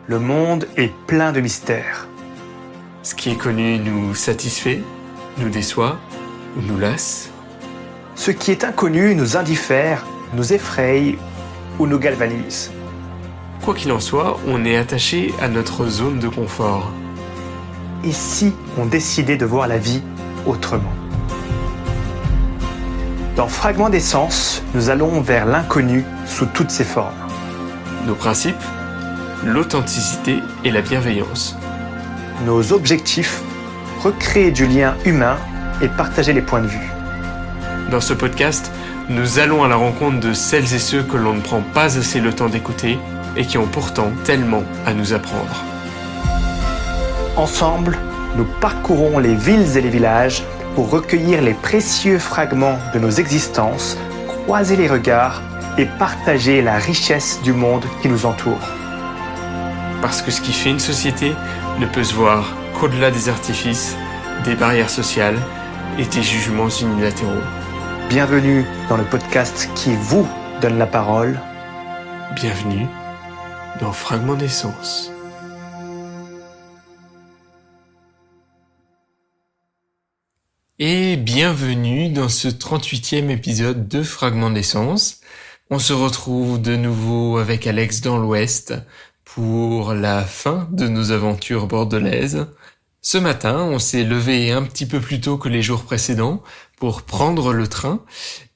Le monde est plein de mystères. Ce qui est connu nous satisfait, nous déçoit ou nous lasse. Ce qui est inconnu nous indiffère, nous effraie ou nous galvanise. Quoi qu'il en soit, on est attaché à notre zone de confort. Et si on décidait de voir la vie autrement? Dans Fragments d'essence, nous allons vers l'inconnu sous toutes ses formes. Nos principes, l'authenticité et la bienveillance. Nos objectifs, recréer du lien humain et partager les points de vue. Dans ce podcast, nous allons à la rencontre de celles et ceux que l'on ne prend pas assez le temps d'écouter et qui ont pourtant tellement à nous apprendre. Ensemble, nous parcourons les villes et les villages pour recueillir les précieux fragments de nos existences, croiser les regards et partager la richesse du monde qui nous entoure. Parce que ce qui fait une société ne peut se voir qu'au-delà des artifices, des barrières sociales et des jugements unilatéraux. Bienvenue dans le podcast qui vous donne la parole. Bienvenue dans Fragments d'essence. Et bienvenue dans ce 38e épisode de Fragments d'essence. On se retrouve de nouveau avec Alex dans l'Ouest pour la fin de nos aventures bordelaises. Ce matin, on s'est levé un petit peu plus tôt que les jours précédents pour prendre le train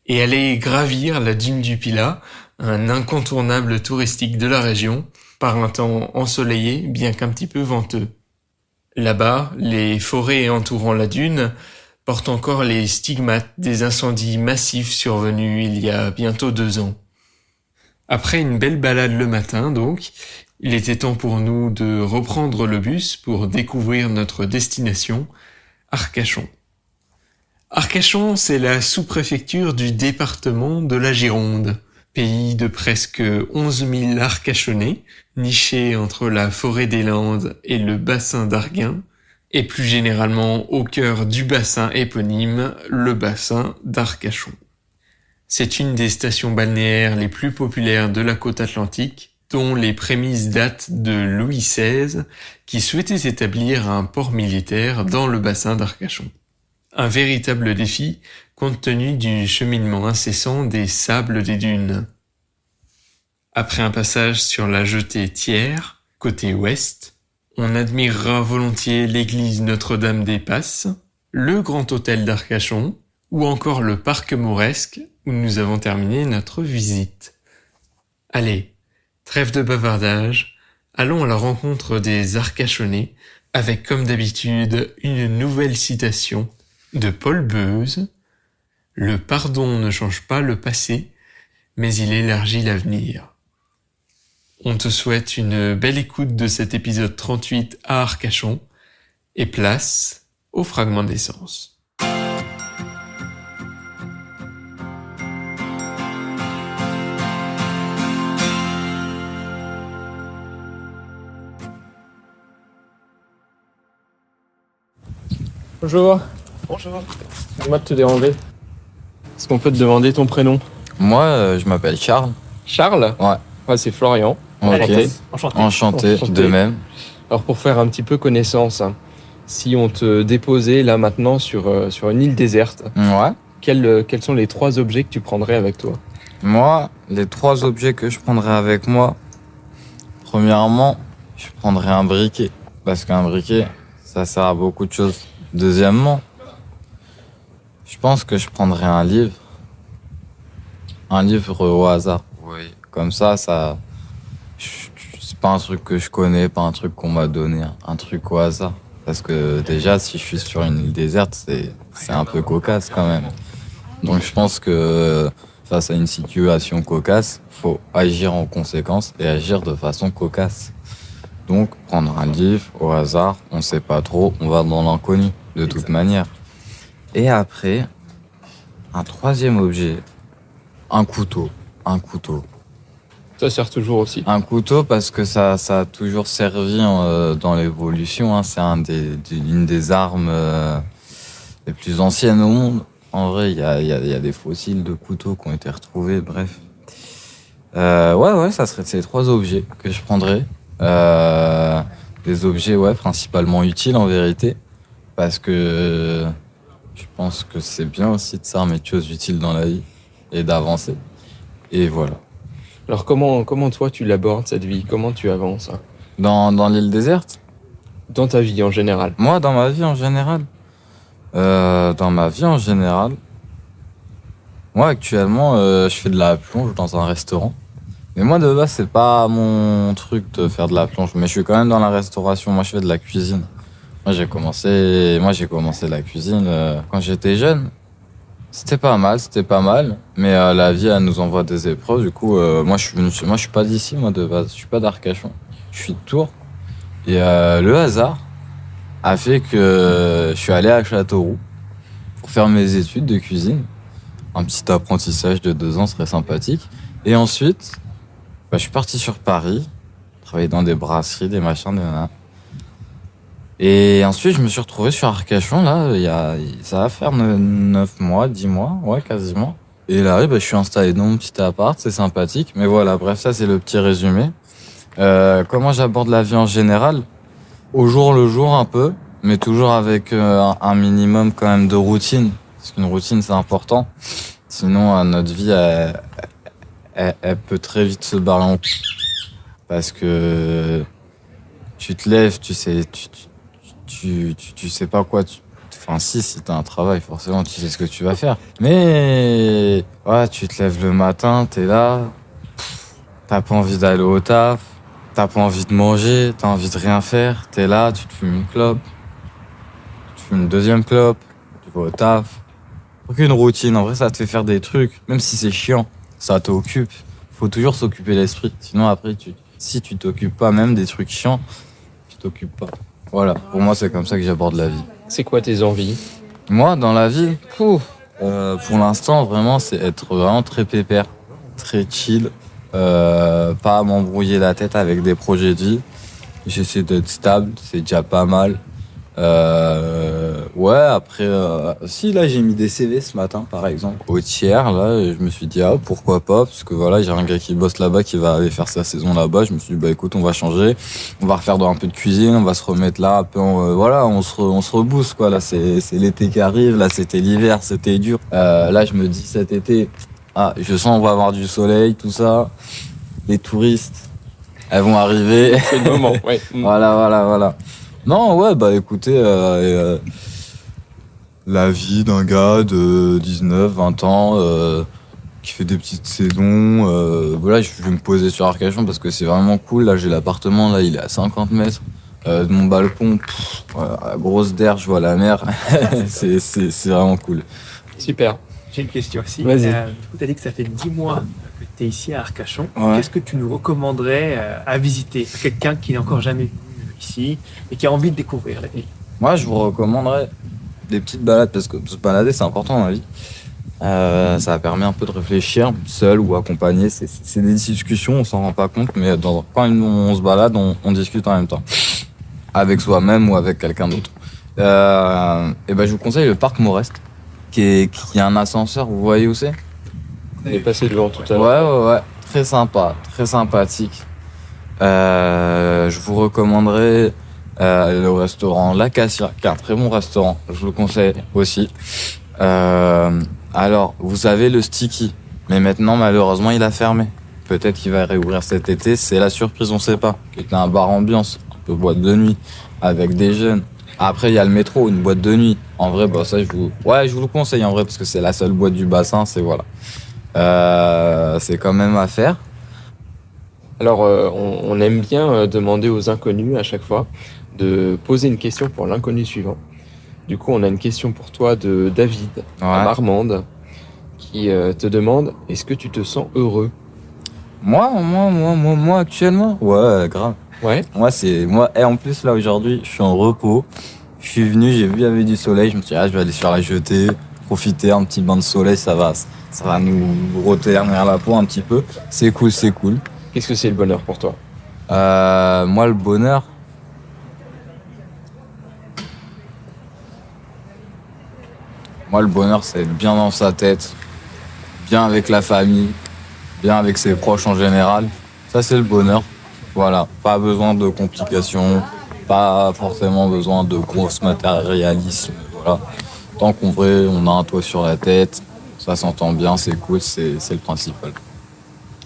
et aller gravir la dune du Pilat, un incontournable touristique de la région, par un temps ensoleillé, bien qu'un petit peu venteux. Là-bas, les forêts entourant la dune portent encore les stigmates des incendies massifs survenus il y a bientôt 2 ans. Après une belle balade le matin, donc, il était temps pour nous de reprendre le bus pour découvrir notre destination, Arcachon. Arcachon, c'est la sous-préfecture du département de la Gironde, pays de presque 11 000 Arcachonnais, niché entre la forêt des Landes et le bassin d'Arguin, et plus généralement au cœur du bassin éponyme, le bassin d'Arcachon. C'est une des stations balnéaires les plus populaires de la côte atlantique, dont les prémices datent de Louis XVI, qui souhaitait établir un port militaire dans le bassin d'Arcachon. Un véritable défi, compte tenu du cheminement incessant des sables des dunes. Après un passage sur la jetée Thiers, côté ouest, on admirera volontiers l'église Notre-Dame des Passes, le grand hôtel d'Arcachon, ou encore le parc mauresque où nous avons terminé notre visite. Allez, trêve de bavardage, allons à la rencontre des Arcachonnais avec comme d'habitude une nouvelle citation de Paul Beuze. Le pardon ne change pas le passé, mais il élargit l'avenir. On te souhaite une belle écoute de cet épisode 38 à Arcachon et place au Fragment d'essence. Bonjour. Bonjour. Excuse-moi de te déranger. Est-ce qu'on peut te demander ton prénom? Moi, je m'appelle Charles. Charles? Ouais. Ouais, c'est Florian. Ok. Enchanté, de même. Alors pour faire un petit peu connaissance, si on te déposait là maintenant sur une île déserte, Ouais. quels sont les 3 objets que tu prendrais avec toi? Moi, les 3 objets que je prendrais avec moi, premièrement, je prendrais un briquet. Parce qu'un briquet, ça sert à beaucoup de choses. Deuxièmement, je pense que je prendrais un livre. Un livre au hasard. Oui. Comme ça, c'est pas un truc que je connais, pas un truc qu'on m'a donné, un truc au hasard. Parce que déjà, si je suis sur une île déserte, c'est un peu cocasse quand même. Donc je pense que face à une situation cocasse, faut agir en conséquence et agir de façon cocasse. Donc prendre un livre au hasard, on sait pas trop, on va dans l'inconnu de toute manière. Et après, un 3e objet, un couteau. Ça sert toujours aussi. Un couteau parce que ça a toujours servi dans l'évolution. Hein. C'est une des armes les plus anciennes au monde. En vrai, il y a des fossiles de couteaux qui ont été retrouvés, bref. Ouais, ça serait ces 3 objets que je prendrais. Des objets, ouais, principalement utiles en vérité. Parce que je pense que c'est bien aussi de s'armer de choses utiles dans la vie et d'avancer. Et voilà. Alors comment toi tu l'abordes cette vie? Comment tu avances hein, Dans l'île déserte, dans ta vie en général? moi, dans ma vie en général, moi actuellement, je fais de la plonge dans un restaurant. Mais moi de base, c'est pas mon truc de faire de la plonge. Mais je suis quand même dans la restauration. Moi, je fais de la cuisine. Moi, j'ai commencé la cuisine quand j'étais jeune. C'était pas mal. Mais la vie, elle nous envoie des épreuves. Du coup, moi, je suis pas d'ici, moi, de base. Je suis pas d'Arcachon. Je suis de Tours. Et le hasard a fait que je suis allé à Châteauroux pour faire mes études de cuisine. Un petit apprentissage de 2 ans serait sympathique. Et ensuite, je suis parti sur Paris, travailler dans des brasseries, des machins, des nanas. Et ensuite, je me suis retrouvé sur Arcachon, là, ça va faire 9 mois, 10 mois, ouais, quasiment. Et là, je suis installé dans mon petit appart, c'est sympathique. Mais voilà, bref, ça, c'est le petit résumé. Comment j'aborde la vie en général? Au jour le jour, un peu, mais toujours avec un minimum quand même de routine. Parce qu'une routine, c'est important. Sinon, notre vie, elle peut très vite se barrer en couille. Parce que tu te lèves, tu sais pas quoi. Enfin, si t'as un travail, forcément, tu sais ce que tu vas faire. Mais, ouais, tu te lèves le matin, t'es là, t'as pas envie d'aller au taf, t'as pas envie de manger, t'as envie de rien faire, t'es là, tu te fumes une clope, tu te fumes une deuxième clope, tu vas au taf. Aucune routine, en vrai, ça te fait faire des trucs, même si c'est chiant, ça t'occupe. Faut toujours s'occuper l'esprit, sinon après, si tu t'occupes pas même des trucs chiants, tu t'occupes pas. Voilà, pour moi, c'est comme ça que j'aborde la vie. C'est quoi tes envies? Moi, dans la vie, pour l'instant, vraiment, c'est être vraiment très pépère, très chill, pas m'embrouiller la tête avec des projets de vie. J'essaie d'être stable, c'est déjà pas mal. Ouais, après, si là j'ai mis des CV ce matin par exemple au tiers, là je me suis dit pourquoi pas, parce que voilà, j'ai un gars qui bosse là-bas qui va aller faire sa saison là-bas. Je me suis dit écoute, on va changer, on va refaire un peu de cuisine, on va se remettre là un peu, voilà, on se rebooste quoi. Là c'est l'été qui arrive, là c'était l'hiver, c'était dur. Là je me dis cet été, je sens on va avoir du soleil, tout ça, les touristes, elles vont arriver. C'est le moment, ouais. Voilà. Non, ouais, écoutez, la vie d'un gars de 19, 20 ans qui fait des petites saisons. Voilà, je vais me poser sur Arcachon parce que c'est vraiment cool. Là, j'ai l'appartement, là, il est à 50 mètres. De mon balcon, la grosse d'air, je vois la mer. c'est vraiment cool. Super. J'ai une question aussi. Vas-y. Du coup, tu as dit que ça fait 10 mois que tu es ici à Arcachon. Ouais. Qu'est-ce que tu nous recommanderais à visiter? Quelqu'un qui n'est encore jamais venu ici et qui a envie de découvrir la ville. Moi, je vous recommanderais des petites balades parce que se balader, c'est important dans la vie. Ça permet un peu de réfléchir, seul ou accompagné. C'est des discussions, on s'en rend pas compte, mais quand on se balade, on discute en même temps. Avec soi-même ou avec quelqu'un d'autre. Et je vous conseille le parc Morest, qui a un ascenseur, vous voyez où c'est? On est passé devant tout à l'heure. Ouais. Très sympa, très sympathique. Je vous recommanderais le restaurant L'Acacia, qui est un très bon restaurant. Je vous le conseille aussi. Alors, vous avez le Sticky, mais maintenant, malheureusement, il a fermé. Peut-être qu'il va réouvrir cet été, c'est la surprise, on sait pas. C'est un bar ambiance, un peu boîte de nuit, avec des jeunes. Après, il y a le métro, une boîte de nuit. En vrai, ça, je vous le conseille, en vrai, parce que c'est la seule boîte du bassin, c'est voilà. C'est quand même à faire. Alors, on aime bien demander aux inconnus à chaque fois de poser une question pour l'inconnu suivant. Du coup, on a une question pour toi de David, à Marmande, qui te demande « Est-ce que tu te sens heureux ?» Moi, actuellement? Ouais, grave. Ouais. Moi, et en plus, là, aujourd'hui, je suis en repos. Je suis venu, j'ai vu, il y avait du soleil. Je me suis dit, je vais aller sur la jetée, profiter, un petit bain de soleil, ça va nous reternir la peau un petit peu. C'est cool. Qu'est-ce que c'est le bonheur pour toi? Moi, le bonheur, c'est être bien dans sa tête, bien avec la famille, bien avec ses proches en général. Ça, c'est le bonheur. Voilà, pas besoin de complications, pas forcément besoin de gros matérialisme. Voilà. Tant qu'on vrai, on a un toit sur la tête, ça s'entend bien, c'est cool, c'est le principal.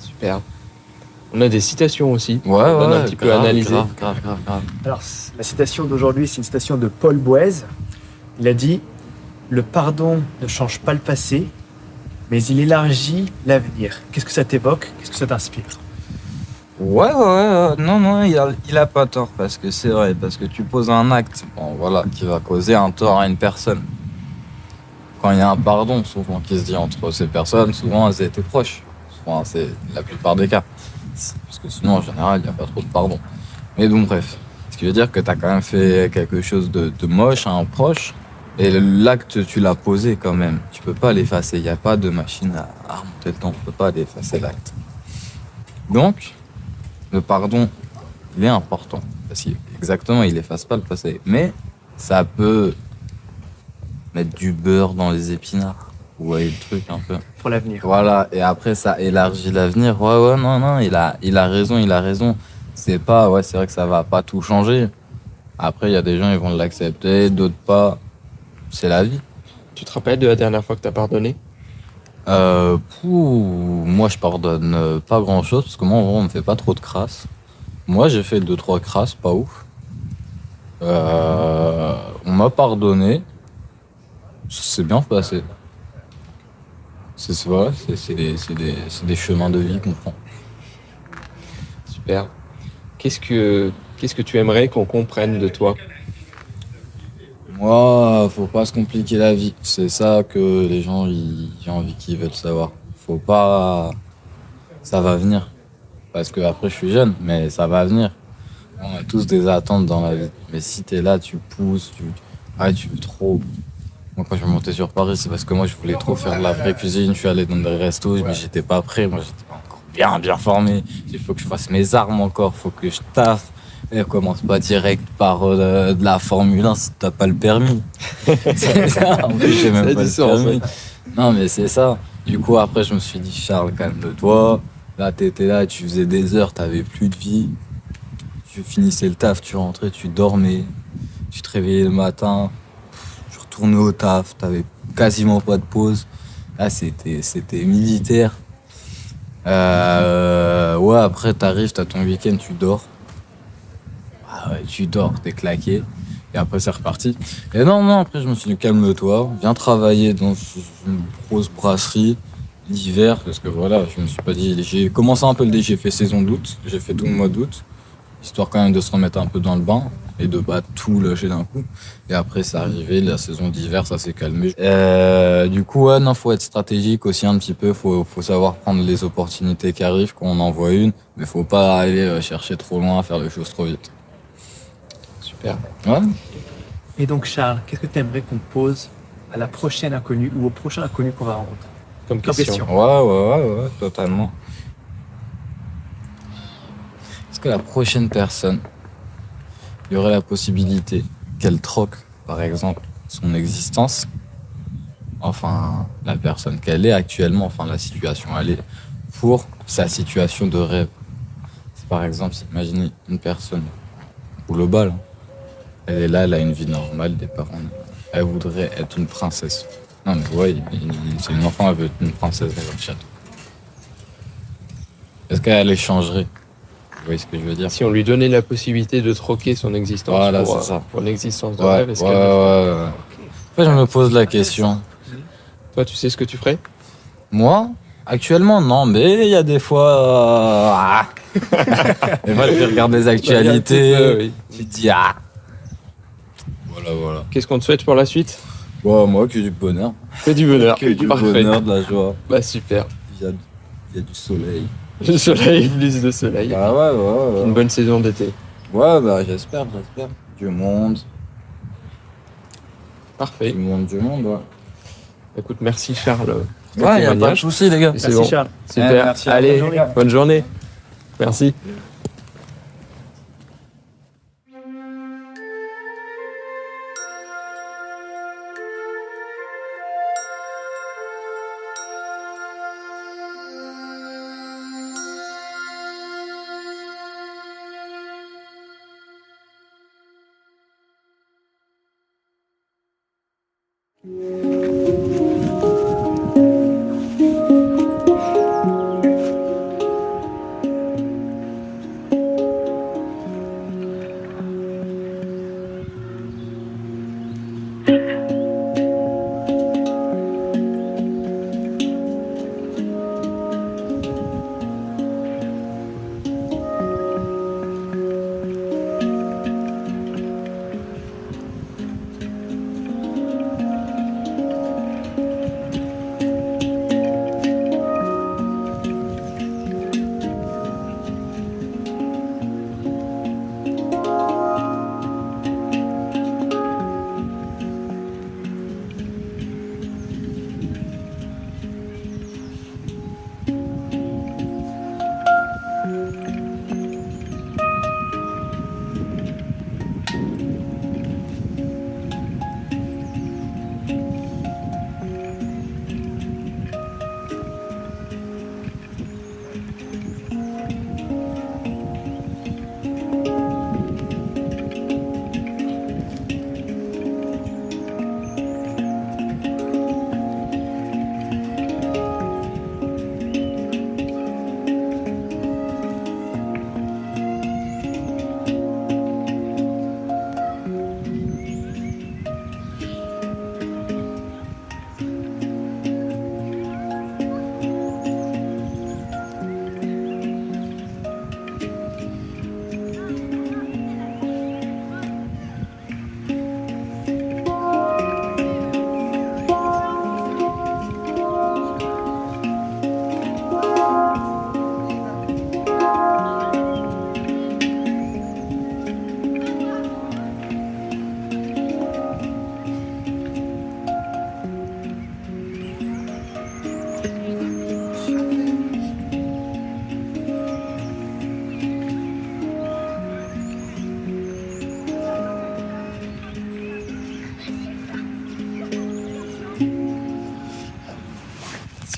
Super. On a des citations aussi. Ouais, On donne ouais, un petit peu grave, analysé. grave. Alors, la citation d'aujourd'hui, c'est une citation de Paul Boise. Il a dit « Le pardon ne change pas le passé, mais il élargit l'avenir. » Qu'est-ce que ça t'évoque? Qu'est-ce que ça t'inspire? Ouais, non, il a pas tort, parce que c'est vrai, parce que tu poses un acte, bon, voilà, qui va causer un tort à une personne. Quand il y a un pardon, souvent, qui se dit entre ces personnes, souvent, elles étaient proches. Souvent, c'est la plupart des cas. Parce que sinon, en général, il n'y a pas trop de pardon. Mais donc, bref. Ce qui veut dire que tu as quand même fait quelque chose de moche à un proche, et l'acte, tu l'as posé quand même. Tu peux pas l'effacer. Il n'y a pas de machine à remonter le temps. Tu peux pas l'effacer, l'acte. Donc, le pardon, il est important. Parce qu'exactement, il efface pas le passé. Mais ça peut mettre du beurre dans les épinards. Vous voyez le truc un peu. Pour l'avenir. Voilà, et après ça élargit l'avenir. Ouais, non, il a raison. C'est pas, ouais, c'est vrai que ça va pas tout changer. Après, il y a des gens, ils vont l'accepter, d'autres pas. C'est la vie. Tu te rappelles de la dernière fois que t'as pardonné? Moi, je pardonne pas grand chose, parce que moi, en vrai, on me fait pas trop de crasse. Moi, j'ai fait 2-3 crasses, pas ouf. On m'a pardonné. Ça s'est bien passé. Voilà, c'est des chemins de vie qu'on prend. Super. Qu'est-ce que tu aimerais qu'on comprenne de toi? Moi, faut pas se compliquer la vie. C'est ça que les gens, j'ai envie qu'ils veulent savoir. Faut pas... Ça va venir. Parce que après, je suis jeune, mais ça va venir. On a tous des attentes dans la vie. Mais si t'es là, tu pousses, tu veux trop... Moi, quand je suis monté sur Paris, c'est parce que moi, je voulais trop faire de la vraie cuisine. Je suis allé dans des restos, mais j'étais pas prêt. Moi, j'étais pas encore bien formé. Il faut que je fasse mes armes encore, faut que je taffe. Et commence pas direct par de la Formule 1 si t'as pas le permis. C'est ça, en plus, j'ai même pas le permis. Non, mais c'est ça. Du coup, après, je me suis dit, Charles, calme-toi. Là, t'étais là, tu faisais des heures, t'avais plus de vie. Tu finissais le taf, tu rentrais, tu dormais. Tu te réveillais le matin. Tu retournais au taf, t'avais quasiment pas de pause. Là, c'était militaire. Ouais, après, t'arrives, t'as ton week-end, tu dors. Ah ouais, tu dors, t'es claqué. Et après, c'est reparti. Et non, après, je me suis dit, calme-toi, viens travailler dans une grosse brasserie l'hiver, parce que voilà, je me suis pas dit, j'ai commencé un peu le dé, j'ai fait saison d'août, j'ai fait tout le mois d'août, histoire quand même de se remettre un peu dans le bain et de pas tout lâcher d'un coup. Et après, c'est arrivé, la saison d'hiver, ça s'est calmé. Du coup, ouais, non, faut être stratégique aussi un petit peu, faut savoir prendre les opportunités qui arrivent quand on en voit une, mais faut pas aller chercher trop loin, faire les choses trop vite. Super. Ouais. Et donc, Charles, qu'est-ce que tu aimerais qu'on pose à la prochaine inconnue ou au prochain inconnu qu'on va rencontrer? Comme question. Ouais, totalement. Est-ce que la prochaine personne, il y aurait la possibilité qu'elle troque, par exemple, son existence, enfin, la personne qu'elle est actuellement, enfin, la situation elle est, pour sa situation de rêve? C'est par exemple, imaginez une personne globale, elle est là, elle a une vie normale, des parents, elle voudrait être une princesse. Non mais ouais, c'est une enfant, elle veut être une princesse dans un château. Est-ce qu'elle échangerait? Vous voyez ce que je veux dire? Si on lui donnait la possibilité de troquer son existence Voilà, pour, c'est ça. pour une existence de Ouais, rêve, est-ce qu'elle le ferait? ouais. Après, je me pose la question. Toi, tu sais ce que tu ferais? Moi, actuellement, non, mais il y a des fois... Des fois, tu regardes des actualités, Oui. tu te dis, ah. Voilà. Qu'est-ce qu'on te souhaite pour la suite? Bon, moi, que du bonheur. Que du bonheur. Que du Parfait. bonheur, de la joie. Bah super. Il y a du soleil. Le soleil, plus de soleil. Ah ouais. Une bonne saison d'été. Ouais, bah j'espère. Du monde, Parfait. ouais. Écoute, merci Charles. Ouais, y a pas de témoignage. souci, les gars. C'est Merci, bon. Charles. Super. Merci. Allez, Bonne journée. bonne journée. Merci.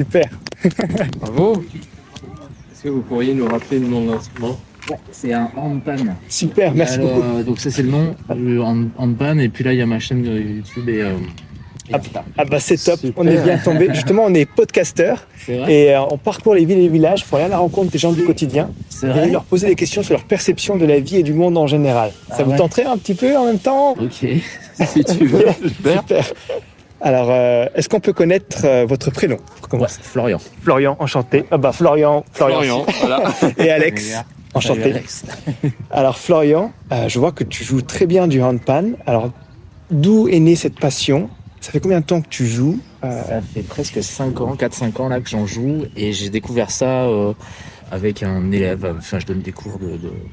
Super. Bravo. Est-ce que vous pourriez nous rappeler le nom de l'instrument? Ouais, c'est un handpan. Super, merci beaucoup. Donc ça c'est le nom, le handpan. Et puis là il y a ma chaîne YouTube et Insta. Ah bah c'est top, Super. on est bien tombé. Justement, on est podcasteurs C'est vrai. et on parcourt les villes et les villages pour aller à la rencontre des gens du quotidien C'est et vrai. leur poser des questions sur leur perception de la vie et du monde en général. Ça Ah vous ouais. tenterait un petit peu en même temps? Ok, si tu veux. Super. Alors, est-ce qu'on peut connaître votre prénom pour Ouais, commencer? Florian. Florian, enchanté. Ah bah Florian. Voilà. Et Alex, Salut, enchanté. Alex. Alors Florian, je vois que tu joues très bien du handpan. Alors, d'où est née cette passion? Ça fait combien de temps que tu joues? Ça fait presque 5 ans, 4-5 ans là que j'en joue et j'ai découvert ça avec un élève. Enfin, je donne des cours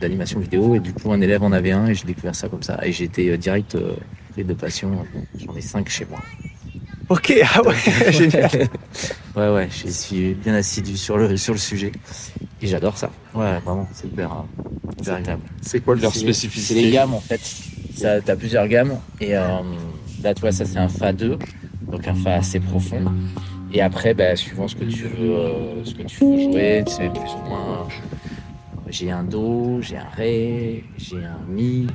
d'animation vidéo et du coup, un élève en avait un et j'ai découvert ça comme ça. Et j'ai été direct pris de passion. J'en ai 5 chez moi. Ok, ah ouais, génial. Ouais, je suis bien assidu sur le sujet et j'adore ça. Ouais, vraiment, c'est hyper agréable. C'est quoi leur C'est spécificité? les gammes en fait. T'as plusieurs gammes et là tu vois ça c'est un Fa 2, donc un Fa assez profond. Et après suivant ce que tu veux jouer, c'est plus ou moins. J'ai un Do, j'ai un Ré, j'ai un Mi.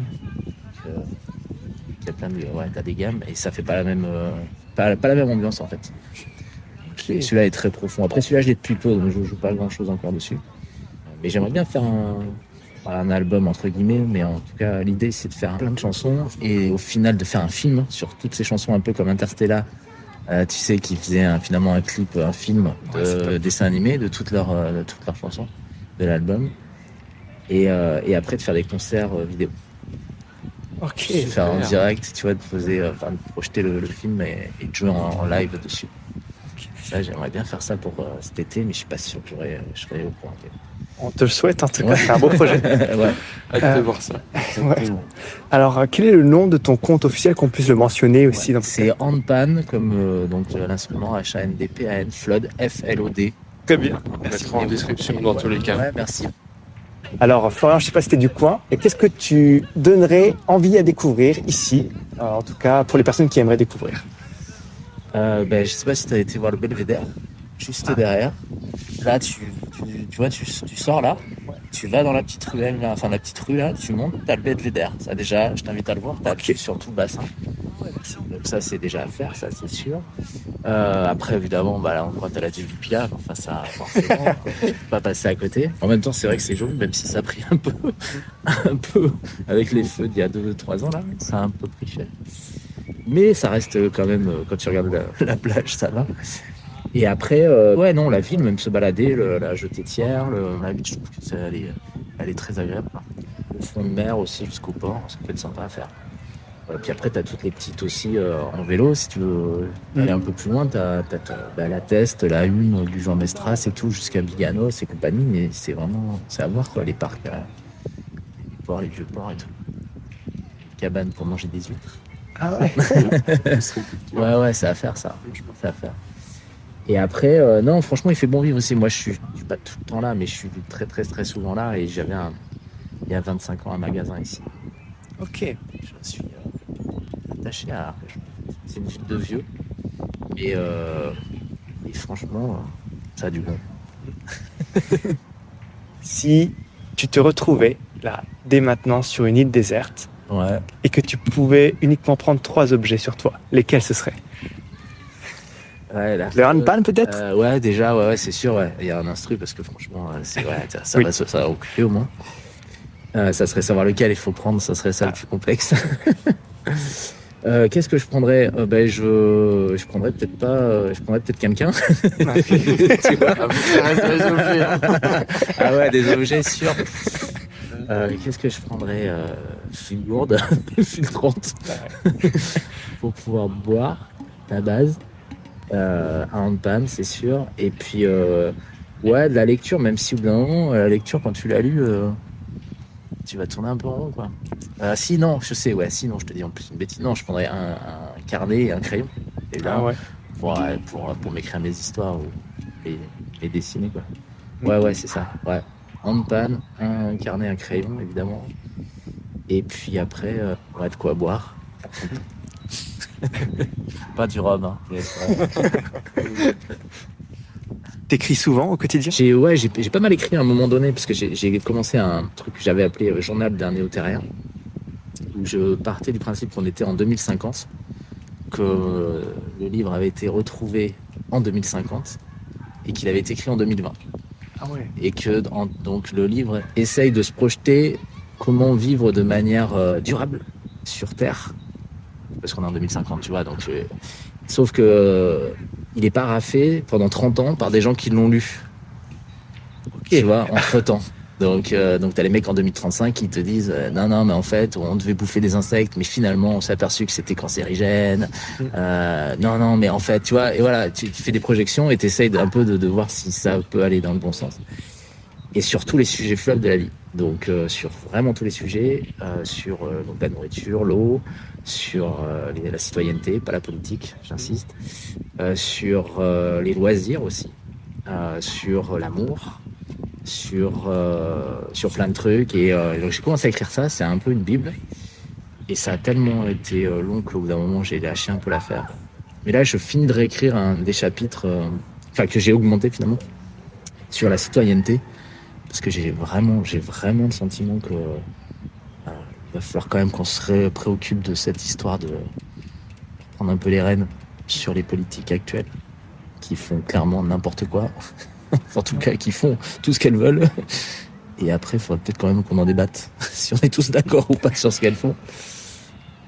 Il y a plein de t'as des gammes et ça fait pas la même pas la même ambiance en fait. Celui-là est très profond. Après celui-là je l'ai depuis peu donc je joue pas grand chose encore dessus. Mais j'aimerais bien faire un album entre guillemets, mais en tout cas l'idée c'est de faire plein de chansons et au final de faire un film sur toutes ces chansons un peu comme Interstellar, tu sais, qui faisait finalement un clip, un film de dessin animé de toutes leurs chansons de l'album et après de faire des concerts vidéo. Ok. De faire en direct, tu vois, de projeter le film et de jouer en live dessus. Ça, j'aimerais bien faire ça pour cet été, mais je suis pas sûr que je serais au point. On te le souhaite en tout cas, c'est un beau projet. Ouais. Hâte de voir ça. Ouais. Alors, quel est le nom de ton compte officiel qu'on puisse le mentionner aussi dans C'est handpan, comme l'instrument HANDPAN, Flood, FLOD. Très bien. On mettra en description dans tous les cas. Ouais, merci. Alors, Florian, je sais pas si t'es du coin, et qu'est-ce que tu donnerais envie à découvrir ici, en tout cas pour les personnes qui aimeraient découvrir? Je sais pas si tu as été voir le Belvédère, juste derrière. Là, tu vois, tu sors là, tu vas dans la petite ruelle, là, enfin la petite rue là, tu montes, t'as le Belvédère. Ça déjà, je t'invite à le voir, t'as sur tout le bassin. Donc ça, c'est déjà à faire, ça c'est sûr. Après, évidemment, là, on voit t'as la Julie Piaf, enfin ça, forcément, quoi. Je peux pas passer à côté. En même temps, c'est vrai que c'est joli, même si ça a pris un peu, avec les feux d'il y a 2-3 ans là, ça a un peu pris cher. Mais ça reste quand même, quand tu regardes la plage, ça va. Et après, la ville, même se balader, la jetée tiers, la ville, je trouve que elle est très agréable. Le front de mer aussi jusqu'au port, ça peut être sympa à faire. Puis après, tu as toutes les petites aussi en vélo, si tu veux aller un peu plus loin, tu as la Teste, la Une, du Jean Mestras et tout, jusqu'à Biganos et compagnie, mais c'est à voir quoi, les parcs, les ports, les vieux ports et tout. Les cabanes pour manger des huîtres. Ah ouais. Ouais, c'est à faire ça. Franchement, c'est à faire. Et après, non, franchement, il fait bon vivre aussi. Moi, je suis pas tout le temps là, mais je suis très, très, très souvent là. Et j'avais il y a 25 ans un magasin ici. Ok. Je suis attaché à. C'est une ville de vieux. Et franchement, ça a du bon. Si tu te retrouvais là, dès maintenant, sur une île déserte, Ouais. et que tu pouvais uniquement prendre 3 objets sur toi, lesquels ce seraient? Ouais, Le handpan peut-être? Ouais, déjà, ouais, c'est sûr. Ouais. Il y a un instru parce que franchement, ça Oui. ça va occuper au moins. Ça serait savoir lequel il faut prendre, ça serait ça le plus complexe. Qu'est-ce que je prendrais? Je prendrais peut-être pas. Je prendrais peut-être quelqu'un. Tu vois? Ça reste des objets. Ah ouais, des objets sûrs. Qu'est-ce que je prendrais? Une gourde filtrante pour pouvoir boire, la base. Un handpan, c'est sûr. Et puis, de la lecture, même si au bout d'un moment, la lecture, quand tu l'as lu, tu vas tourner un peu en rond, quoi. Sinon, je sais, sinon, je te dis en plus une bêtise. Non, je prendrais un carnet et un crayon. Et là, pour m'écrire mes histoires ou les dessiner, quoi. Ouais, c'est ça. Ouais. Handpan, un carnet, un crayon, évidemment. Et puis après, de quoi boire. Pas du rhum, hein. T'écris souvent au quotidien? J'ai pas mal écrit à un moment donné, parce que j'ai commencé un truc que j'avais appelé Journal d'un néo-terrien, où je partais du principe qu'on était en 2050, que le livre avait été retrouvé en 2050 et qu'il avait été écrit en 2020. Ah ouais. Et que donc le livre essaye de se projeter comment vivre de manière durable sur Terre, parce qu'on est en 2050, tu vois. Donc, sauf que il est paraphé pendant 30 ans par des gens qui l'ont lu. Tu vois, entre-temps. Donc t'as les mecs en 2035 qui te disent non, mais en fait, on devait bouffer des insectes, mais finalement, on s'est aperçu que c'était cancérigène. Non, mais en fait, tu vois, et voilà, tu fais des projections et t'essayes un peu de voir si ça peut aller dans le bon sens. Et sur tous les sujets fleuves de la vie. Donc, sur vraiment tous les sujets, sur donc la nourriture, l'eau, sur la citoyenneté, pas la politique, j'insiste, sur les loisirs aussi, sur l'amour, sur plein de trucs. Et donc j'ai commencé à écrire ça, c'est un peu une bible. Et ça a tellement été long qu'au bout d'un moment, j'ai lâché un peu l'affaire. Mais là, je finis de réécrire un des chapitres, que j'ai augmenté finalement, sur la citoyenneté. Parce que j'ai vraiment le sentiment que il va falloir quand même qu'on se préoccupe de cette histoire de prendre un peu les rênes sur les politiques actuelles, qui font clairement n'importe quoi. En tout cas, qui font tout ce qu'elles veulent. Et après, il faudrait peut-être quand même qu'on en débatte, si on est tous d'accord ou pas sur ce qu'elles font.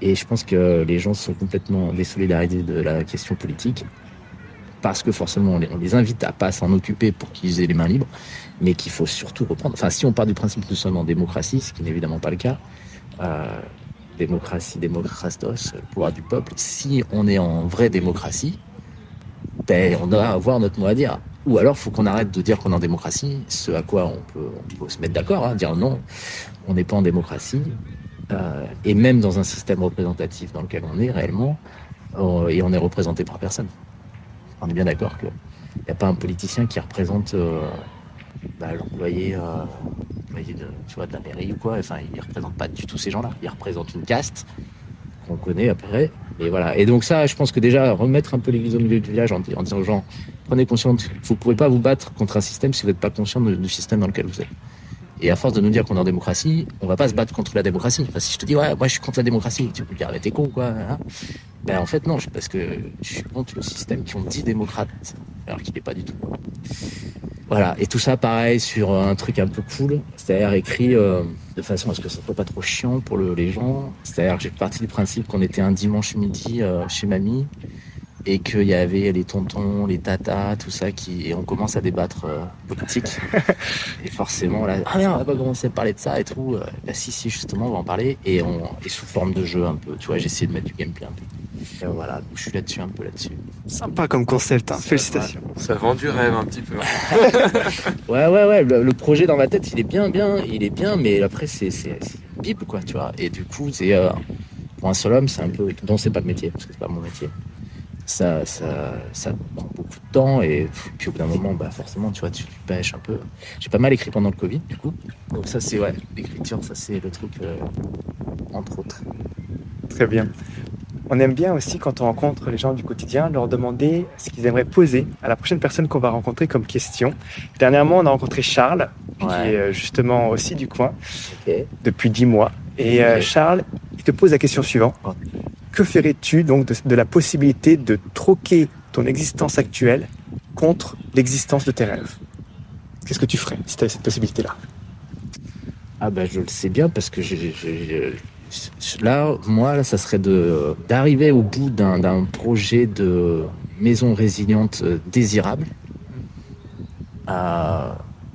Et je pense que les gens sont complètement désolidarisés de la question politique, parce que forcément, on les invite à pas s'en occuper pour qu'ils aient les mains libres, mais qu'il faut surtout reprendre. Enfin, si on part du principe que nous sommes en démocratie, ce qui n'est évidemment pas le cas, démocratos, le pouvoir du peuple, si on est en vraie démocratie, on doit avoir notre mot à dire. Ou alors, il faut qu'on arrête de dire qu'on est en démocratie, ce à quoi on peut se mettre d'accord, dire non, on n'est pas en démocratie. Et même dans un système représentatif dans lequel on est réellement, et on est représenté par personne. On est bien d'accord qu'il n'y a pas un politicien qui représente l'employé de la mairie ou quoi. Enfin, il ne représente pas du tout ces gens-là. Il représente une caste qu'on connaît après. Et voilà. Et donc ça, je pense que déjà, remettre un peu l'église au milieu du village en disant aux gens, prenez conscience, vous ne pourrez pas vous battre contre un système si vous n'êtes pas conscient du système dans lequel vous êtes. Et à force de nous dire qu'on est en démocratie, on ne va pas se battre contre la démocratie. Enfin, si je te dis, ouais, moi je suis contre la démocratie, tu peux me dire, t'es con, quoi. Hein, en fait, non, parce que je suis contre le système qu'on dit démocrate, alors qu'il n'est pas du tout. Voilà. Et tout ça, pareil, sur un truc un peu cool, c'est-à-dire écrit de façon à ce que ça ne soit pas trop chiant pour les gens. C'est-à-dire que j'ai parti du principe qu'on était un dimanche midi chez mamie, et qu'il y avait les tontons, les tatas, tout ça, et on commence à débattre politique. Et forcément, là, on va pas commencer à parler de ça et tout. Si, justement, on va en parler. Et sous forme de jeu un peu. Tu vois, j'ai essayé de mettre du gameplay un peu. Et voilà, je suis là-dessus. Sympa comme concept, hein. Félicitations. Ça vend du rêve un petit peu. Ouais. Le projet dans ma tête, il est bien, mais après, c'est une bible, quoi, tu vois. Et du coup, c'est pour un seul homme, c'est un peu. Donc, c'est pas le métier, parce que c'est pas mon métier. Ça prend beaucoup de temps, et puis au bout d'un moment, forcément, tu vois, tu pêches un peu. J'ai pas mal écrit pendant le Covid, du coup. Donc ça, c'est l'écriture, ça c'est le truc, entre autres. Très bien. On aime bien aussi, quand on rencontre les gens du quotidien, leur demander ce qu'ils aimeraient poser à la prochaine personne qu'on va rencontrer comme question. Dernièrement, on a rencontré Charles, qui est justement aussi du coin, depuis 10 mois. Et Charles, il te pose la question suivante. Que ferais-tu donc de la possibilité de troquer ton existence actuelle contre l'existence de tes rêves? Qu'est-ce que tu ferais si tu avais cette possibilité-là? Je le sais bien, parce que là, ça serait d'arriver au bout d'un projet de maison résiliente désirable,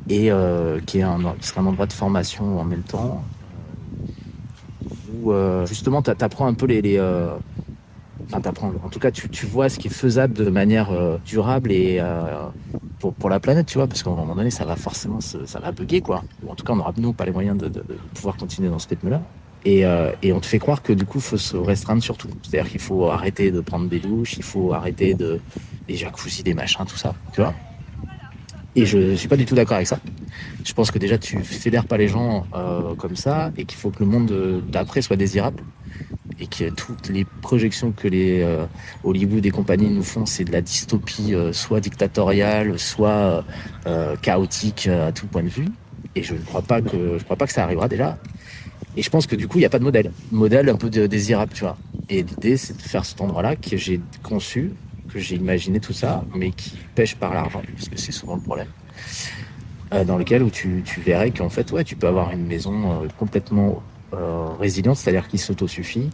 qui sera un endroit de formation en même temps, où justement t'apprends un peu en tout cas tu vois ce qui est faisable de manière durable et pour la planète, tu vois, parce qu'à un moment donné ça va forcément ça va bugger, quoi. Ou en tout cas on n'aura nous pas les moyens de pouvoir continuer dans ce rythme-là. Et on te fait croire que du coup, il faut se restreindre sur tout. C'est-à-dire qu'il faut arrêter de prendre des douches, il faut arrêter des jacuzzis, des machins, tout ça, tu vois. Et je suis pas du tout d'accord avec ça. Je pense que déjà, tu fédères pas les gens comme ça, et qu'il faut que le monde d'après soit désirable. et que toutes les projections que les Hollywood et compagnie nous font, c'est de la dystopie, soit dictatoriale, soit chaotique à tout point de vue. Et je crois pas que ça arrivera déjà. Et je pense que du coup, il n'y a pas de modèle un peu désirable, tu vois. Et l'idée, c'est de faire cet endroit-là que j'ai conçu, que j'ai imaginé tout ça, mais qui pêche par l'argent, parce que c'est souvent le problème. Dans lequel où tu verrais qu'en fait, ouais, tu peux avoir une maison complètement résiliente, c'est-à-dire qui s'autosuffit,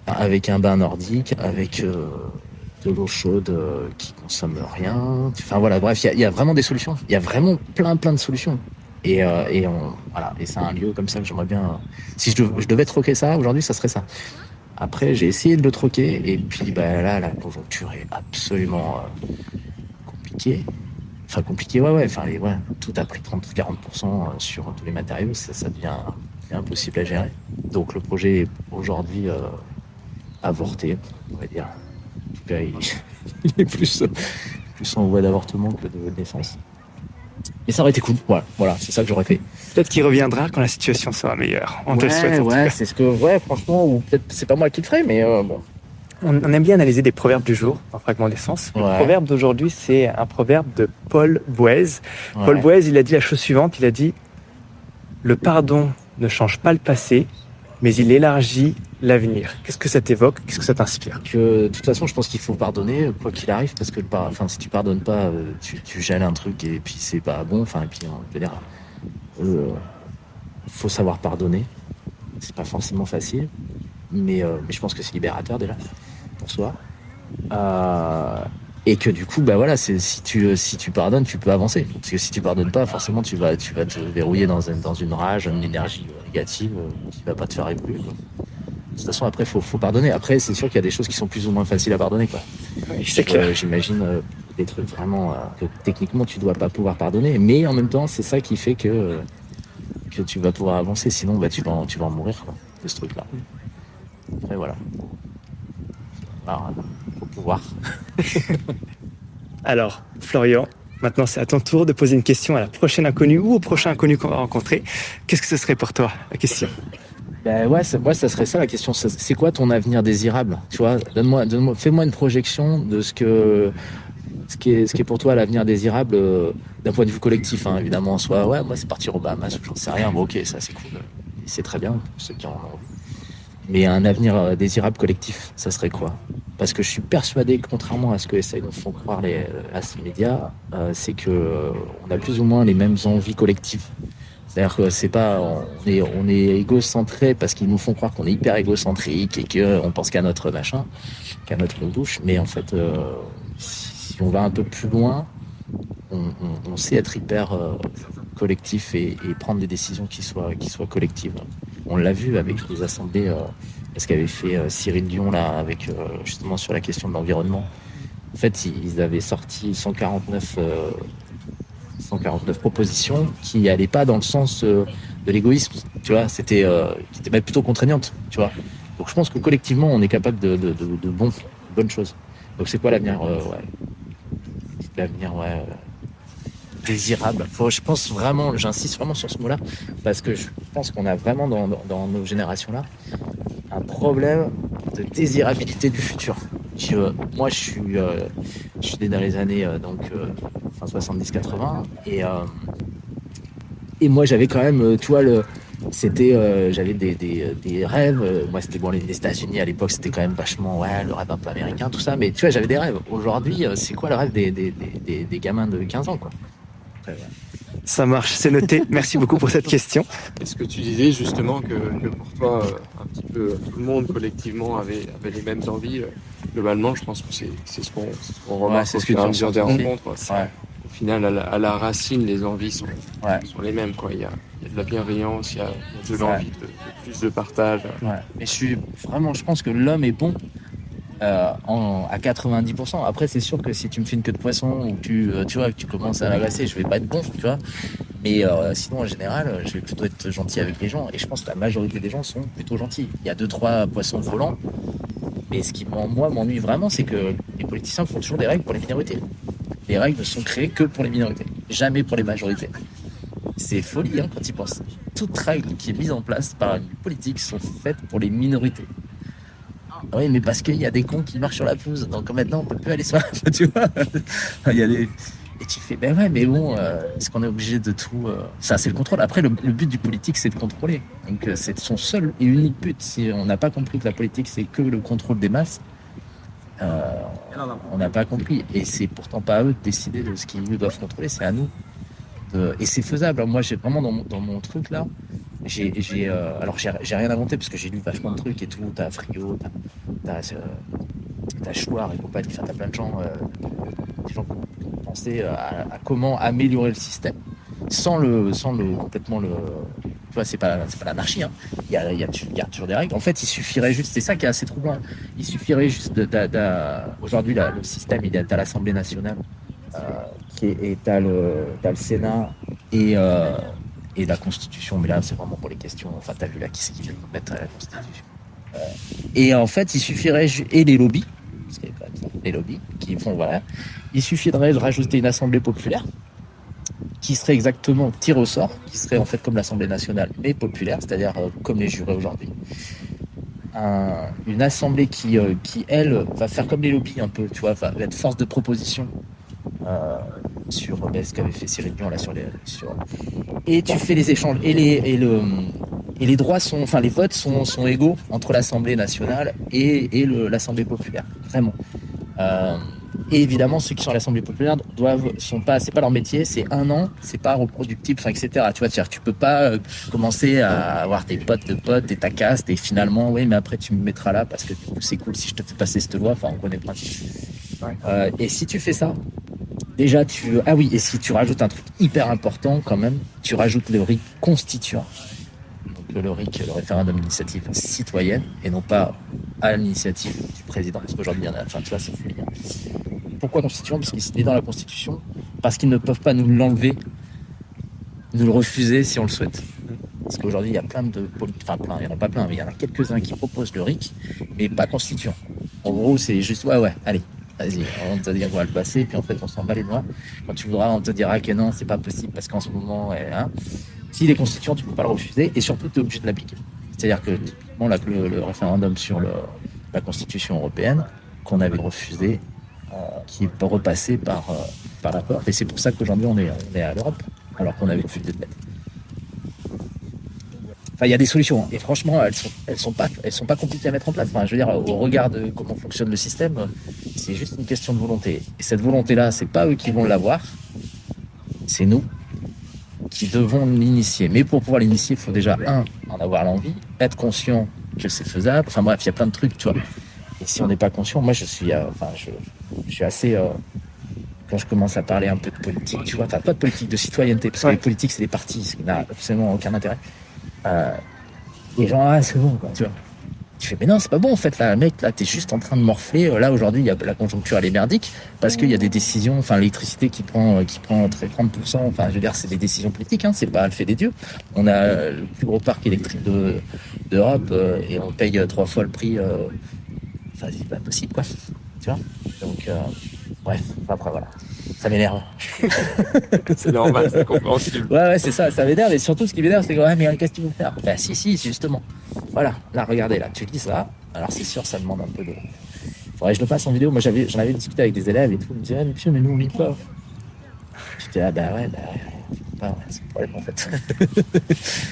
avec un bain nordique, avec de l'eau chaude qui consomme rien. Enfin voilà, bref, il y a vraiment des solutions. Il y a vraiment plein de solutions. Voilà, et c'est un lieu comme ça que j'aimerais bien. Si je devais troquer ça aujourd'hui, ça serait ça. Après, j'ai essayé de le troquer, et puis là, la conjoncture est absolument compliquée. Enfin, compliqué, ouais. Enfin, tout a pris 30-40% sur tous les matériaux, ça devient impossible à gérer. Donc, le projet est aujourd'hui avorté, on va dire. En tout cas, il est plus en voie d'avortement que de naissance. Mais ça aurait été cool, voilà, c'est ça que j'aurais fait. Peut-être qu'il reviendra quand la situation sera meilleure. On te le souhaite. C'est ce que, franchement, ou peut-être c'est pas moi qui le ferai, mais bon. On aime bien analyser des proverbes du jour en Fragment d'essence. Le proverbe d'aujourd'hui, c'est un proverbe de Paul Boez. Paul Boez, il a dit la chose suivante, il a dit « Le pardon ne change pas le passé, mais il élargit l'avenir ». Qu'est-ce que ça t'évoque ? Qu'est-ce que ça t'inspire ? De toute façon, je pense qu'il faut pardonner, quoi qu'il arrive, parce que si tu pardonnes pas, tu gèles un truc et puis c'est pas bon. Enfin, et puis, je veux dire, faut savoir pardonner. C'est pas forcément facile, mais je pense que c'est libérateur déjà pour soi. Et que du coup, si tu pardonnes, tu peux avancer. Parce que si tu pardonnes pas, forcément, tu vas te verrouiller dans une rage, une énergie négative qui va pas te faire évoluer, quoi. De toute façon, après, faut pardonner. Après, c'est sûr qu'il y a des choses qui sont plus ou moins faciles à pardonner, quoi. Oui, c'est clair. J'imagine des trucs vraiment que techniquement tu dois pas pouvoir pardonner, mais en même temps, c'est ça qui fait que tu vas pouvoir avancer. Sinon, tu vas en mourir, quoi, de ce truc-là. Après, voilà. Alors, faut pouvoir. Alors, Florian, maintenant c'est à ton tour de poser une question à la prochaine inconnue ou au prochain inconnu qu'on va rencontrer. Qu'est-ce que ce serait pour toi, la question ? Ça serait ça la question. C'est quoi ton avenir désirable ? Tu vois, fais-moi une projection de ce qui est pour toi l'avenir désirable d'un point de vue collectif, hein, évidemment. Soit, moi c'est partir au Bahamas, j'en sais rien. Bon, ok, ça c'est cool. C'est très bien, ceux qui en ont envie. Mais un avenir désirable collectif, ça serait quoi ? Parce que je suis persuadé, contrairement à ce que essayent de nous font croire les médias, c'est que on a plus ou moins les mêmes envies collectives. C'est-à-dire que c'est pas, on est égocentré parce qu'ils nous font croire qu'on est hyper égocentrique et que on pense qu'à notre machin, qu'à notre douche. Mais en fait, si on va un peu plus loin, on sait être hyper collectif et prendre des décisions qui soient collectives. On l'a vu avec les assemblées, ce qu'avait fait Cyril Dion là, avec justement sur la question de l'environnement. En fait, ils avaient sorti 149 propositions qui n'allaient pas dans le sens de l'égoïsme, tu vois, qui étaient même plutôt contraignantes, tu vois. Donc je pense que collectivement, on est capable de bonnes choses. Donc c'est quoi l'avenir désirable. Je pense vraiment, j'insiste vraiment sur ce mot-là, parce que je pense qu'on a vraiment dans nos générations-là un problème de désirabilité du futur. Moi, je suis né dans les années fin 70-80 et moi j'avais quand même, tu vois, j'avais des rêves. Moi, c'était les États-Unis à l'époque, c'était quand même vachement le rêve un peu américain, tout ça. Mais tu vois, j'avais des rêves. Aujourd'hui, c'est quoi le rêve des gamins de 15 ans, quoi. Ça marche, c'est noté. Merci beaucoup pour cette question. Est-ce que tu disais justement que pour toi, un petit peu tout le monde collectivement avait les mêmes envies. Globalement, je pense que c'est ce qu'on remarque au fur et à mesure des rencontres. Au final, à la racine, les envies sont les mêmes, quoi. Il y a de la bienveillance, il y a de l'envie de plus de partage. Mais je pense que l'homme est bon à 90%. Après, c'est sûr que si tu me fais une queue de poisson ou tu vois que tu commences à m'agacer, je vais pas être bon, tu vois. Mais sinon, en général, je vais plutôt être gentil avec les gens. Et je pense que la majorité des gens sont plutôt gentils. Il y a 2-3 poissons volants. Mais ce qui m'ennuie vraiment, c'est que les politiciens font toujours des règles pour les minorités. Les règles ne sont créées que pour les minorités, jamais pour les majorités. C'est folie quand ils pensent. Toute règle qui est mise en place par une politique sont faites pour les minorités. Oui, mais parce qu'il y a des cons qui marchent sur la pelouse. Donc maintenant, on peut plus aller sur la tu vois. Il y a des... Et tu fais, ben ouais, mais bon, est-ce qu'on est obligé de tout... Ça, c'est le contrôle. Après, le but du politique, c'est de contrôler. Donc, c'est son seul et unique but. Si on n'a pas compris que la politique, c'est que le contrôle des masses, on n'a pas compris. Et c'est pourtant pas à eux de décider de ce qu'ils doivent contrôler, c'est à nous. Et c'est faisable. Moi, j'ai vraiment dans mon truc là, alors j'ai rien inventé parce que j'ai lu vachement de trucs et tout. T'as Frio, t'as Chouard et compagnie. Enfin, t'as plein de gens, des gens qui ont pensé à comment améliorer le système sans le complètement le. Tu vois, c'est pas l'anarchie. Hein. Il y a toujours des règles. En fait, il suffirait juste. C'est ça qui est assez troublant. Il suffirait juste aujourd'hui, le système, il est à l'Assemblée nationale. Et t'as le Sénat et la Constitution, mais là c'est vraiment pour les questions. Enfin, t'as vu là qui c'est qui vient de mettre la Constitution. Et en fait, il suffirait et les lobbies, parce qu'il y a quand même ça, les lobbies qui font voilà. Il suffirait de rajouter une assemblée populaire qui serait exactement tirée au sort, qui serait en fait comme l'Assemblée nationale mais populaire, c'est-à-dire comme les jurés aujourd'hui. Une assemblée qui elle va faire comme les lobbies un peu, tu vois, va être force de proposition. Sur ce qu'avait fait Cyril Dion là et tu fais les échanges et les droits sont, enfin les votes sont égaux entre l'Assemblée nationale et l'Assemblée populaire, vraiment. Et évidemment ceux qui sont à l'Assemblée populaire c'est pas leur métier, c'est 1 an, c'est pas reproductible, enfin etc. Tu vois, tu peux pas commencer à avoir tes potes et ta caste et finalement oui mais après tu me mettras là parce que du coup c'est cool si je te fais passer cette loi, enfin on connaît le principe. Ouais. Et si tu fais ça, déjà et si tu rajoutes un truc hyper important quand même, tu rajoutes le RIC constituant. Donc le RIC, le référendum d'initiative citoyenne, et non pas à l'initiative du président, parce qu'aujourd'hui il y en a, enfin tu vois, c'est fou. Pourquoi constituant ? Parce qu'il est dans la Constitution, parce qu'ils ne peuvent pas nous l'enlever, nous le refuser si on le souhaite. Parce qu'aujourd'hui il y a plein de il y en a pas plein, mais il y en a quelques-uns qui proposent le RIC, mais pas constituant. En gros c'est juste ouais, allez. Vas-y, on te dire qu'on va le passer, puis en fait on s'en bat les doigts. Quand tu voudras, on te dira que non, c'est pas possible parce qu'en ce moment, s'il est constituant, tu peux pas le refuser et surtout tu es obligé de l'appliquer. C'est-à-dire que typiquement le référendum sur la Constitution européenne qu'on avait refusé, qui est repassé par la porte, et c'est pour ça qu'aujourd'hui on est à l'Europe, alors qu'on avait refusé de l'être. Enfin, il y a des solutions, et franchement, elles sont pas compliquées à mettre en place. Enfin, je veux dire, au regard de comment fonctionne le système, c'est juste une question de volonté. Et cette volonté-là, c'est pas eux qui vont l'avoir, c'est nous qui devons l'initier. Mais pour pouvoir l'initier, il faut déjà, en avoir l'envie, être conscient que c'est faisable. Enfin bref, il y a plein de trucs, tu vois. Et si on n'est pas conscient, moi je suis assez... quand je commence à parler un peu de politique, tu vois, pas de politique, de citoyenneté, parce que les politiques, c'est des partis, ce qui n'a absolument aucun intérêt. Les gens, c'est bon, quoi, tu vois. Tu fais, mais non, c'est pas bon, en fait, là, mec, là, t'es juste en train de morfler. Là, aujourd'hui, la conjoncture, elle est merdique, parce qu'il y a des décisions, enfin, l'électricité qui prend 30%, enfin, je veux dire, c'est des décisions politiques, c'est pas le fait des dieux. On a le plus gros parc électrique d'Europe, et on paye 3 fois le prix, enfin, c'est pas possible, quoi. Tu vois? Donc, bref, après, voilà. Ça m'énerve. C'est normal, c'est compréhensible. Ouais, c'est ça m'énerve. Et surtout, ce qui m'énerve, c'est que, mais qu'est-ce que tu veux faire ? Bah, si, justement. Voilà, là, regardez, là, tu dis ça. Alors, c'est sûr, ça demande un peu de. Faudrait que je le passe en vidéo. Moi, j'en avais discuté avec des élèves et tout. Ils me disaient, monsieur, mais nous, on lit pas. J'étais là, bah ouais, c'est le problème, en fait.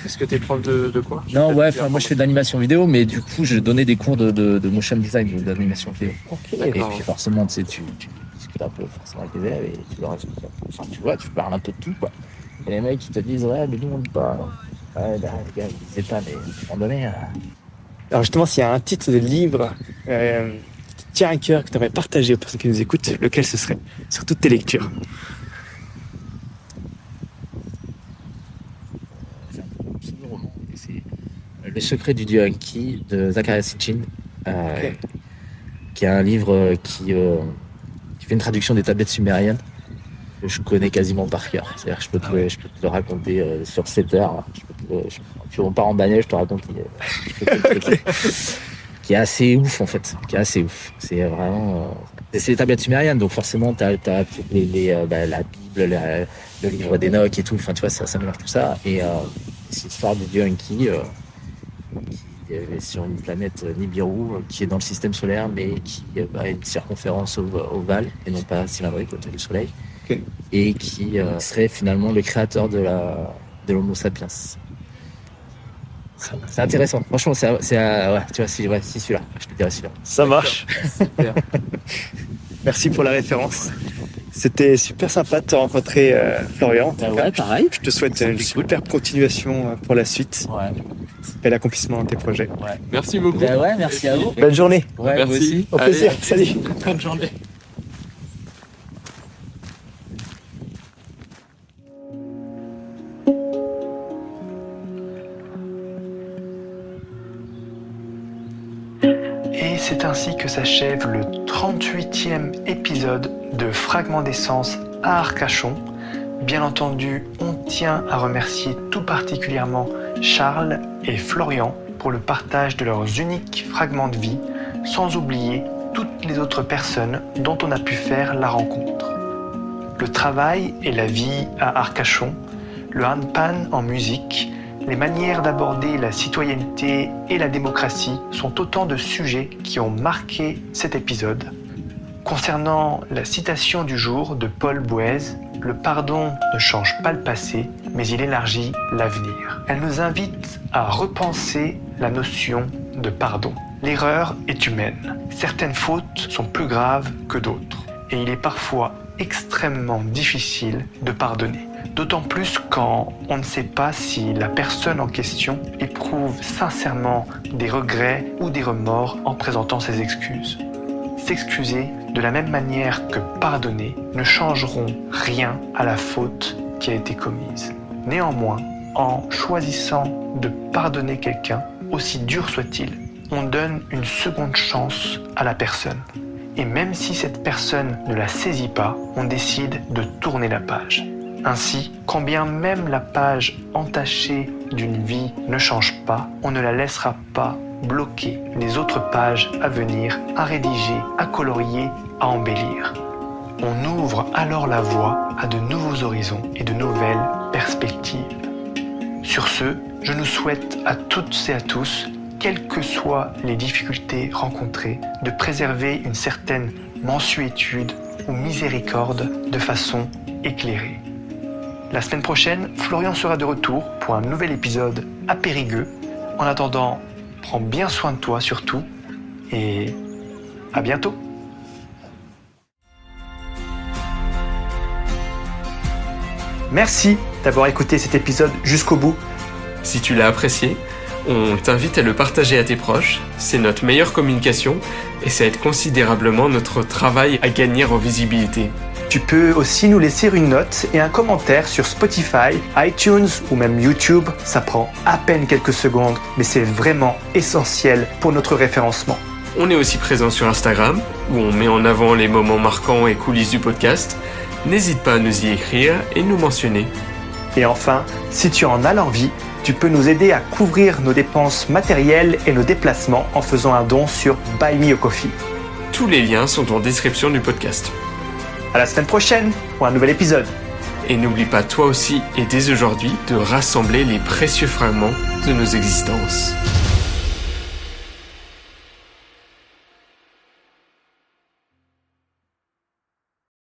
Est-ce que t'es prof de quoi ? Non, ouais, moi, je fais de l'animation vidéo, mais du coup, je donnais des cours de motion design, d'animation vidéo. Okay, et puis, forcément, tu sais, tu discutes un peu forcément avec les élèves et tu leur expliques. Enfin, tu vois, tu parles un peu de tout, quoi. Et les mecs, ils te disent, ouais, mais nous, on lit pas. Ouais, bah, les gars, vous lisez pas, mais à un moment donné. Alors, justement, s'il y a un titre de livre qui tient à cœur, que tu aimerais partager aux personnes qui nous écoutent, lequel ce serait sur toutes tes lectures ? C'est un petit roman. C'est Le secret du dieu Enki de Zecharia Sitchin, qui est un livre qui fait une traduction des tablettes sumériennes que je connais quasiment par cœur. C'est-à-dire que je peux te le raconter sur 7 heures. Tu repars en bagnole, je te raconte. Qui est assez ouf, en fait. C'est vraiment... c'est les tablettes sumériennes, donc forcément, t'as la Bible, le livre d'Enoch et tout. Enfin, tu vois, ça mélange tout ça. Et c'est l'histoire du dieu Enki, est sur une planète Nibiru qui est dans le système solaire, mais qui a une circonférence ovale et non pas cylindrique autour du Soleil, et qui serait finalement le créateur de l'Homo sapiens. C'est intéressant. Franchement, ouais, tu vois, si celui-là, je te dirais celui-là. Ça marche. Merci pour la référence. C'était super sympa de te rencontrer, Florian. Ouais, pareil. Je te souhaite une super continuation pour la suite. Ouais. Et l'accomplissement de tes projets. Ouais. Merci beaucoup. Ouais, merci à vous. Bonne journée. Ouais, Merci. vous aussi. Au plaisir. Allez. Salut. Bonne journée. Et c'est ainsi que s'achève le 38e épisode de Fragments d'essence à Arcachon. Bien entendu, on tient à remercier tout particulièrement Charles et Florian pour le partage de leurs uniques fragments de vie, sans oublier toutes les autres personnes dont on a pu faire la rencontre. Le travail et la vie à Arcachon, le handpan en musique, les manières d'aborder la citoyenneté et la démocratie sont autant de sujets qui ont marqué cet épisode. Concernant la citation du jour de Paul Boès, le pardon ne change pas le passé, mais il élargit l'avenir. Elle nous invite à repenser la notion de pardon. L'erreur est humaine. Certaines fautes sont plus graves que d'autres. Et il est parfois extrêmement difficile de pardonner. D'autant plus quand on ne sait pas si la personne en question éprouve sincèrement des regrets ou des remords en présentant ses excuses. S'excuser de la même manière que pardonner ne changeront rien à la faute qui a été commise. Néanmoins, en choisissant de pardonner quelqu'un, aussi dur soit-il, on donne une seconde chance à la personne. Et même si cette personne ne la saisit pas, on décide de tourner la page. Ainsi, quand bien même la page entachée d'une vie ne change pas, on ne la laissera pas bloquer les autres pages à venir, à rédiger, à colorier, à embellir. On ouvre alors la voie à de nouveaux horizons et de nouvelles perspectives. Sur ce, je nous souhaite à toutes et à tous, quelles que soient les difficultés rencontrées, de préserver une certaine mansuétude ou miséricorde de façon éclairée. La semaine prochaine, Florian sera de retour pour un nouvel épisode à Périgueux. En attendant, prends bien soin de toi surtout et à bientôt. Merci d'avoir écouté cet épisode jusqu'au bout. Si tu l'as apprécié, on t'invite à le partager à tes proches. C'est notre meilleure communication et ça aide considérablement notre travail à gagner en visibilité. Tu peux aussi nous laisser une note et un commentaire sur Spotify, iTunes ou même YouTube. Ça prend à peine quelques secondes, mais c'est vraiment essentiel pour notre référencement. On est aussi présent sur Instagram, où on met en avant les moments marquants et coulisses du podcast. N'hésite pas à nous y écrire et nous mentionner. Et enfin, si tu en as l'envie, tu peux nous aider à couvrir nos dépenses matérielles et nos déplacements en faisant un don sur Buy Me a Coffee. Tous les liens sont en description du podcast. À la semaine prochaine pour un nouvel épisode. Et n'oublie pas toi aussi et dès aujourd'hui de rassembler les précieux fragments de nos existences.